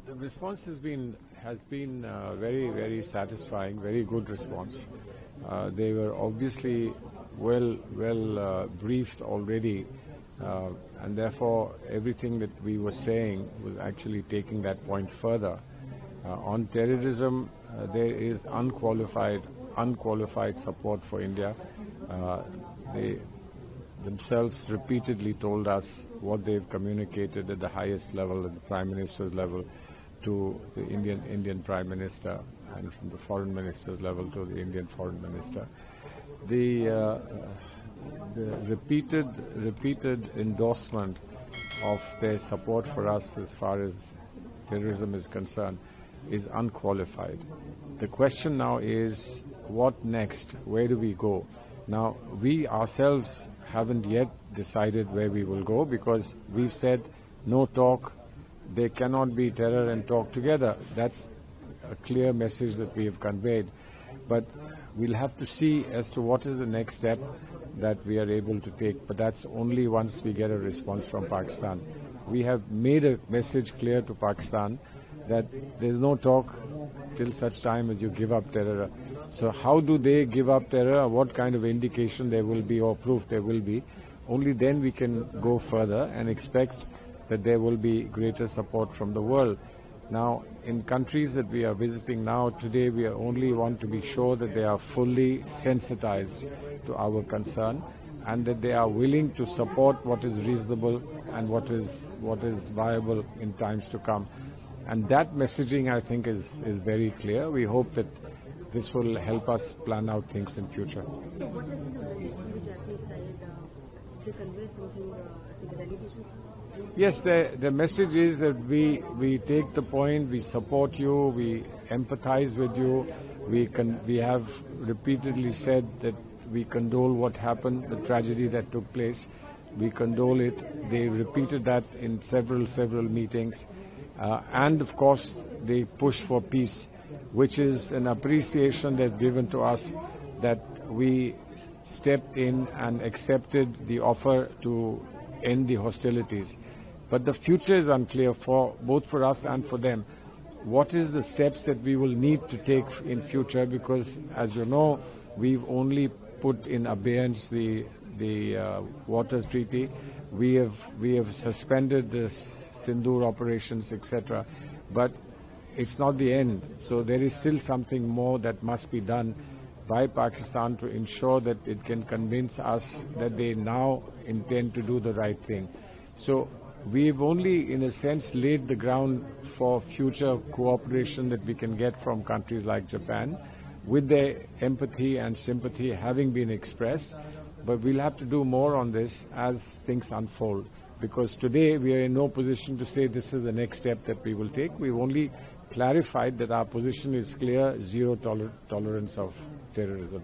The response has been very satisfying, very good response. They were obviously well briefed already, and therefore everything that we were saying was actually taking that point further. On terrorism, there is unqualified support for India. They themselves repeatedly told us what they've communicated at the highest level, at the Prime Minister's level, to the Indian Prime Minister, and from the Foreign Minister's level to the Indian Foreign Minister. The repeated endorsement of their support for us as far as terrorism is concerned is unqualified. The question now is, what next? Where do we go? Now, we ourselves haven't yet decided where we will go, because we've said no talk. There cannot be terror and talk together. That's a clear message that we have conveyed. But we'll have to see as to what is the next step that we are able to take. But that's only once we get a response from Pakistan. We have made a message clear to Pakistan that there's no talk till such time as you give up terror. So how do they give up terror? What kind of indication there will be or proof there will be? Only then we can go further and expect that there will be greater support from the world. Now, in countries that we are visiting now, today we only want to be sure that they are fully sensitized to our concern and that they are willing to support what is reasonable and what is viable in times to come. And that messaging, I think, is very clear. We hope that this will help us plan out things in future. So what has been the message from the Japanese side to convey something to the delegations? Yes, the message is that we take the point, we support you, we empathize with you. We have repeatedly said that we condole what happened, the tragedy that took place. We condole it. They repeated that in several meetings. And of course, they push for peace, which is an appreciation they've given to us, that we stepped in and accepted the offer to end the hostilities. But the future is unclear both for us and for them. What is the steps that we will need to take in future? Because, as you know, we've only put in abeyance the water treaty. We have suspended the Sindoor operations, etc. But it's not the end. So there is still something more that must be done by Pakistan to ensure that it can convince us that they now intend to do the right thing. So we've only, in a sense, laid the ground for future cooperation that we can get from countries like Japan, with their empathy and sympathy having been expressed. But we'll have to do more on this as things unfold, because today we are in no position to say this is the next step that we will take. We've only clarified that our position is clear: zero tolerance of terrorism.